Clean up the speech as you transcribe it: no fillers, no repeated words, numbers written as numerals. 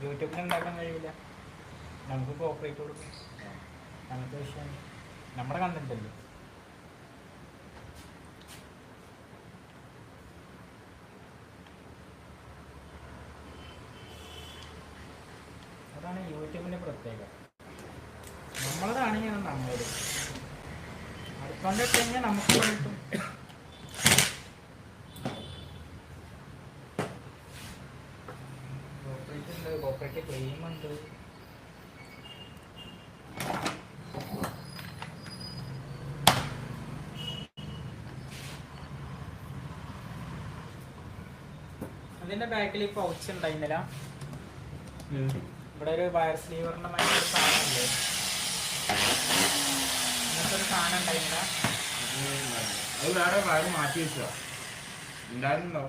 യൂട്യൂബിൽ ഉണ്ടാക്കാൻ കഴിയില്ല, നമുക്ക് കോപ്പറേറ്റ് കൊടുക്കും. അങ്ങനത്തെ വിഷയം നമ്മുടെ കണ്ടന്റ് അല്ലേ. അതാണ് യൂട്യൂബിൻ്റെ പ്രത്യേകത. നമ്മളതാണെങ്കിൽ നമ്മളോട് അടുത്തോണ്ട് ഇട്ട് കഴിഞ്ഞാൽ നമുക്ക് കിട്ടും. കോപ്പറേറ്റ് ഉണ്ട്, കോപ്പറേറ്റ് ക്ലെയിം ഉണ്ട്. അതിൻ്റെ ബാക്കിൽ ഈ പൗച്ച് ഉണ്ടായിരുന്നില്ല, ഇവിടെ ഒരു വയർ സ്ലീവറിൻ്റെ മറ്റൊരു സാധനമുണ്ട്, അങ്ങനത്തെ ഒരു സാധനം ഉണ്ടായിരുന്നില്ല. അത് വേറെ വയർ മാറ്റി വെച്ചോ ഉണ്ടായിരുന്നുണ്ടോ?